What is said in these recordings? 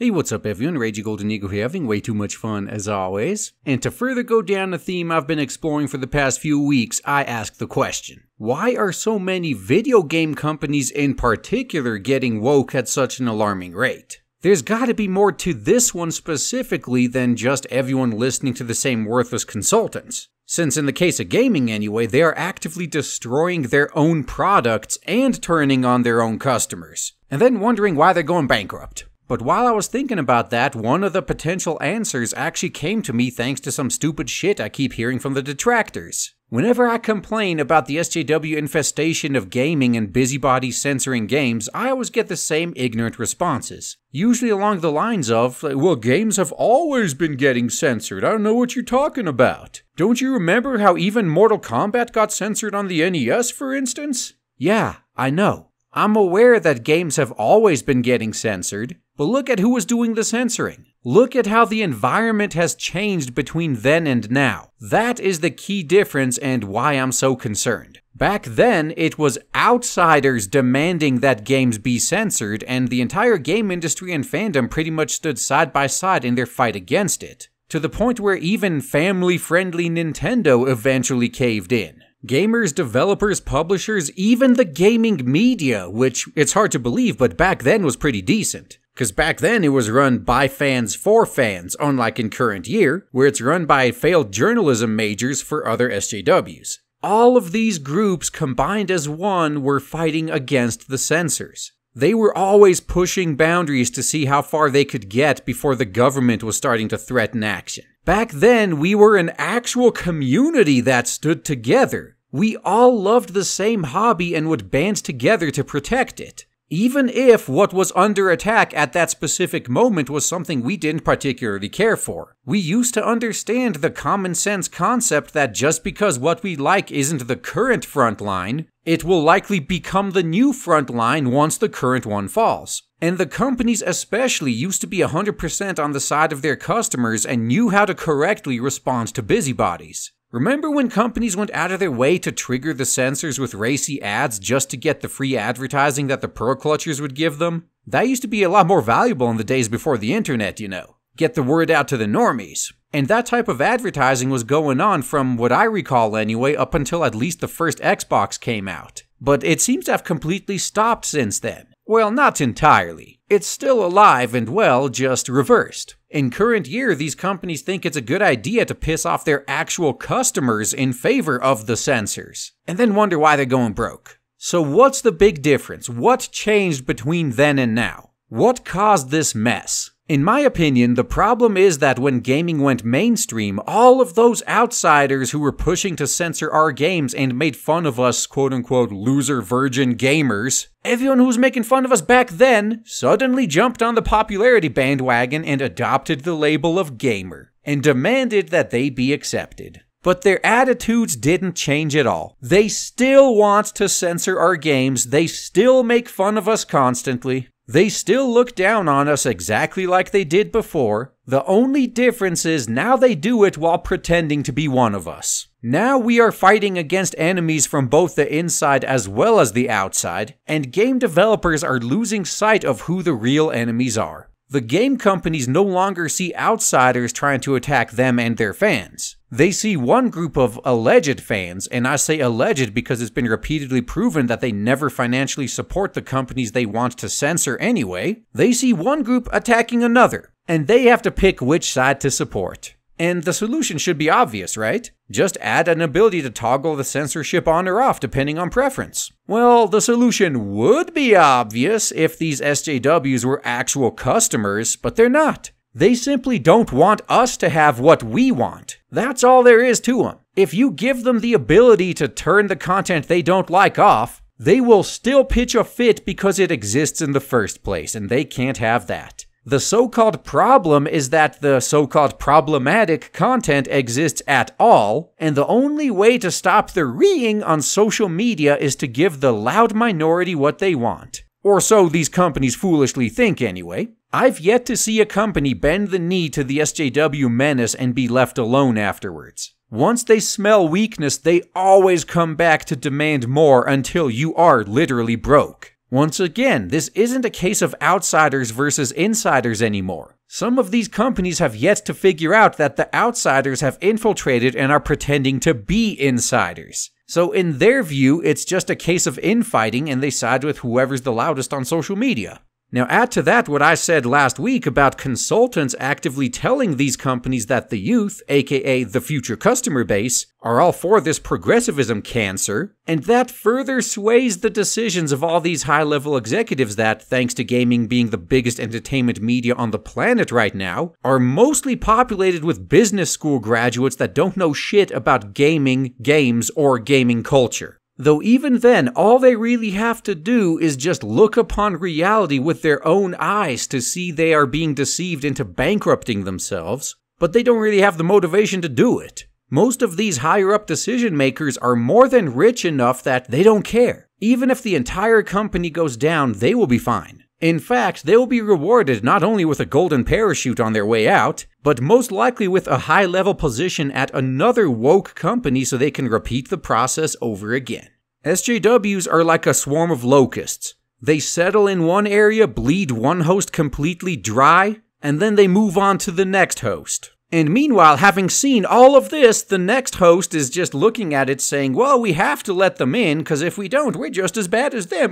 Hey, what's up everyone, Ragey Golden Eagle here, having way too much fun as always. And to further go down the theme I've been exploring for the past few weeks, I ask the question, why are so many video game companies in particular getting woke at such an alarming rate? There's gotta be more to this one specifically than just everyone listening to the same worthless consultants. Since in the case of gaming anyway, they are actively destroying their own products and turning on their own customers, and then wondering why they're going bankrupt. But while I was thinking about that, one of the potential answers actually came to me thanks to some stupid shit I keep hearing from the detractors. Whenever I complain about the SJW infestation of gaming and busybodies censoring games, I always get the same ignorant responses. Usually along the lines of, well, games have always been getting censored, I don't know what you're talking about. Don't you remember how even Mortal Kombat got censored on the NES, for instance? Yeah, I know. I'm aware that games have always been getting censored, but look at who was doing the censoring. Look at how the environment has changed between then and now. That is the key difference and why I'm so concerned. Back then, it was outsiders demanding that games be censored, and the entire game industry and fandom pretty much stood side by side in their fight against it, to the point where even family-friendly Nintendo eventually caved in. Gamers, developers, publishers, even the gaming media, which it's hard to believe, but back then was pretty decent. Because back then it was run by fans for fans, unlike in current year, where it's run by failed journalism majors for other SJWs. All of these groups combined as one were fighting against the censors. They were always pushing boundaries to see how far they could get before the government was starting to threaten action. Back then, we were an actual community that stood together. We all loved the same hobby and would band together to protect it. Even if what was under attack at that specific moment was something we didn't particularly care for. We used to understand the common sense concept that just because what we like isn't the current front line, it will likely become the new front line once the current one falls. And the companies especially used to be 100% on the side of their customers and knew how to correctly respond to busybodies. Remember when companies went out of their way to trigger the censors with racy ads just to get the free advertising that the pearl clutchers would give them? That used to be a lot more valuable in the days before the internet, you know. Get the word out to the normies. And that type of advertising was going on from what I recall anyway up until at least the first Xbox came out. But it seems to have completely stopped since then. Well, not entirely. It's still alive and well, just reversed. In current year, these companies think it's a good idea to piss off their actual customers in favor of the censors, and then wonder why they're going broke. So what's the big difference? What changed between then and now? What caused this mess? In my opinion, the problem is that when gaming went mainstream, all of those outsiders who were pushing to censor our games and made fun of us quote-unquote loser virgin gamers, everyone who was making fun of us back then suddenly jumped on the popularity bandwagon and adopted the label of gamer, and demanded that they be accepted. But their attitudes didn't change at all. They still want to censor our games, they still make fun of us constantly. They still look down on us exactly like they did before. The only difference is now they do it while pretending to be one of us. Now we are fighting against enemies from both the inside as well as the outside, and game developers are losing sight of who the real enemies are. The game companies no longer see outsiders trying to attack them and their fans. They see one group of alleged fans, and I say alleged because it's been repeatedly proven that they never financially support the companies they want to censor anyway. They see one group attacking another, and they have to pick which side to support. And the solution should be obvious, right? Just add an ability to toggle the censorship on or off depending on preference. Well, the solution would be obvious if these SJWs were actual customers, but they're not. They simply don't want us to have what we want. That's all there is to them. If you give them the ability to turn the content they don't like off, they will still pitch a fit because it exists in the first place, and they can't have that. The so-called problem is that the so-called problematic content exists at all, and the only way to stop the reeing on social media is to give the loud minority what they want. Or so these companies foolishly think anyway. I've yet to see a company bend the knee to the SJW menace and be left alone afterwards. Once they smell weakness, they always come back to demand more until you are literally broke. Once again, this isn't a case of outsiders versus insiders anymore. Some of these companies have yet to figure out that the outsiders have infiltrated and are pretending to be insiders. So in their view, it's just a case of infighting and they side with whoever's the loudest on social media. Now add to that what I said last week about consultants actively telling these companies that the youth, aka the future customer base, are all for this progressivism cancer, and that further sways the decisions of all these high-level executives that, thanks to gaming being the biggest entertainment media on the planet right now, are mostly populated with business school graduates that don't know shit about gaming, games, or gaming culture. Though even then, all they really have to do is just look upon reality with their own eyes to see they are being deceived into bankrupting themselves, but they don't really have the motivation to do it. Most of these higher-up decision makers are more than rich enough that they don't care. Even if the entire company goes down, they will be fine. In fact, they will be rewarded not only with a golden parachute on their way out, but most likely with a high-level position at another woke company so they can repeat the process over again. SJWs are like a swarm of locusts. They settle in one area, bleed one host completely dry, and then they move on to the next host. And meanwhile, having seen all of this, the next host is just looking at it saying, well, we have to let them in, because if we don't, we're just as bad as them.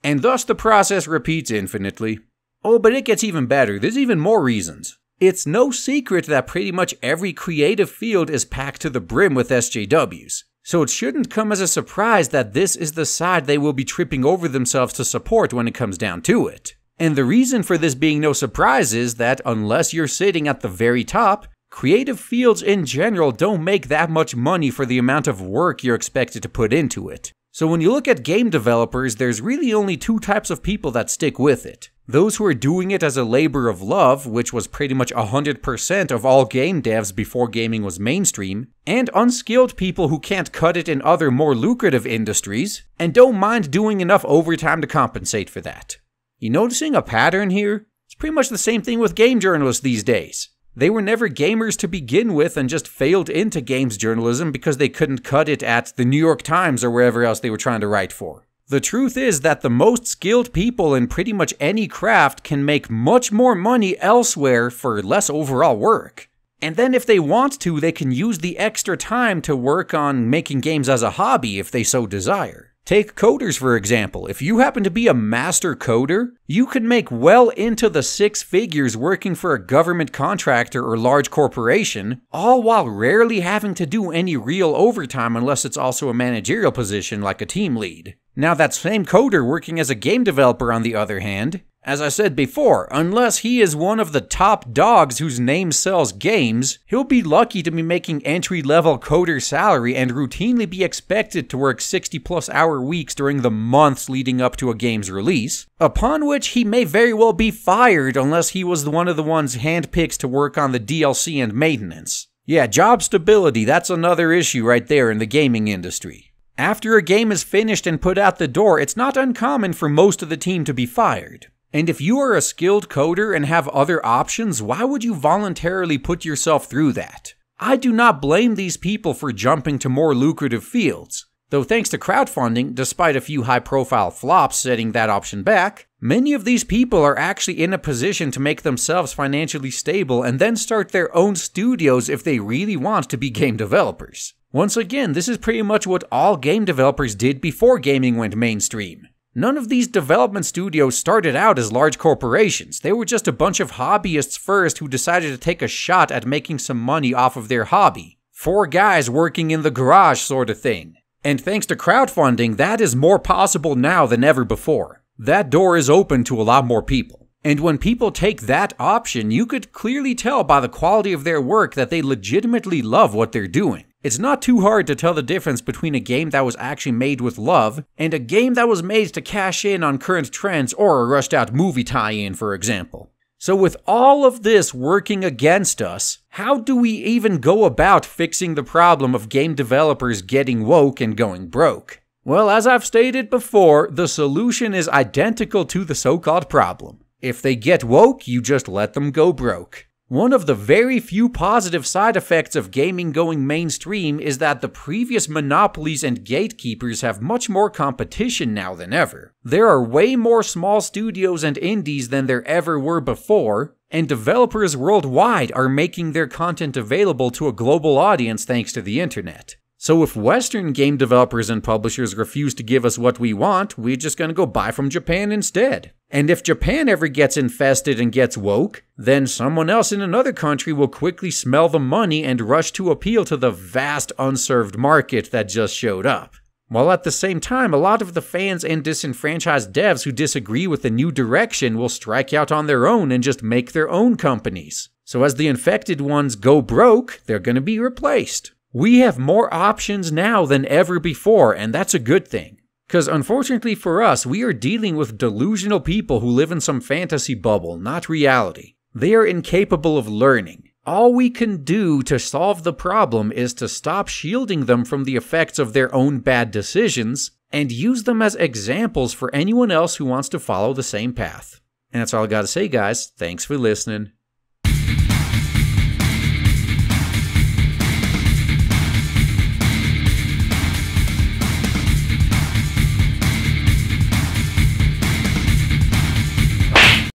And thus the process repeats infinitely. Oh, but it gets even better. There's even more reasons. It's no secret that pretty much every creative field is packed to the brim with SJWs. So it shouldn't come as a surprise that this is the side they will be tripping over themselves to support when it comes down to it. And the reason for this being no surprise is that unless you're sitting at the very top, creative fields in general don't make that much money for the amount of work you're expected to put into it. So when you look at game developers, there's really only two types of people that stick with it. Those who are doing it as a labor of love, which was pretty much 100% of all game devs before gaming was mainstream, and unskilled people who can't cut it in other more lucrative industries, and don't mind doing enough overtime to compensate for that. You noticing a pattern here? It's pretty much the same thing with game journalists these days. They were never gamers to begin with and just failed into games journalism because they couldn't cut it at the New York Times or wherever else they were trying to write for. The truth is that the most skilled people in pretty much any craft can make much more money elsewhere for less overall work. And then if they want to, they can use the extra time to work on making games as a hobby if they so desire. Take coders for example. If you happen to be a master coder, you can make well into the six figures working for a government contractor or large corporation, all while rarely having to do any real overtime unless it's also a managerial position like a team lead. Now that same coder working as a game developer on the other hand, as I said before, unless he is one of the top dogs whose name sells games, he'll be lucky to be making entry-level coder salary and routinely be expected to work 60+ hour weeks during the months leading up to a game's release, upon which he may very well be fired unless he was one of the ones handpicked to work on the DLC and maintenance. Yeah, job stability, that's another issue right there in the gaming industry. After a game is finished and put out the door, it's not uncommon for most of the team to be fired. And if you are a skilled coder and have other options, why would you voluntarily put yourself through that? I do not blame these people for jumping to more lucrative fields. Though thanks to crowdfunding, despite a few high-profile flops setting that option back, many of these people are actually in a position to make themselves financially stable and then start their own studios if they really want to be game developers. Once again, this is pretty much what all game developers did before gaming went mainstream. None of these development studios started out as large corporations. They were just a bunch of hobbyists first who decided to take a shot at making some money off of their hobby. 4 guys working in the garage sort of thing. And thanks to crowdfunding, that is more possible now than ever before. That door is open to a lot more people. And when people take that option, you could clearly tell by the quality of their work that they legitimately love what they're doing. It's not too hard to tell the difference between a game that was actually made with love and a game that was made to cash in on current trends or a rushed out movie tie-in, for example. So with all of this working against us, how do we even go about fixing the problem of game developers getting woke and going broke? Well, as I've stated before, the solution is identical to the so-called problem. If they get woke, you just let them go broke. One of the very few positive side effects of gaming going mainstream is that the previous monopolies and gatekeepers have much more competition now than ever. There are way more small studios and indies than there ever were before, and developers worldwide are making their content available to a global audience thanks to the internet. So if Western game developers and publishers refuse to give us what we want, we're just gonna go buy from Japan instead. And if Japan ever gets infested and gets woke, then someone else in another country will quickly smell the money and rush to appeal to the vast unserved market that just showed up. While at the same time, a lot of the fans and disenfranchised devs who disagree with the new direction will strike out on their own and just make their own companies. So as the infected ones go broke, they're gonna be replaced. We have more options now than ever before, and that's a good thing. Because unfortunately for us, we are dealing with delusional people who live in some fantasy bubble, not reality. They are incapable of learning. All we can do to solve the problem is to stop shielding them from the effects of their own bad decisions, and use them as examples for anyone else who wants to follow the same path. And that's all I gotta say, guys. Thanks for listening.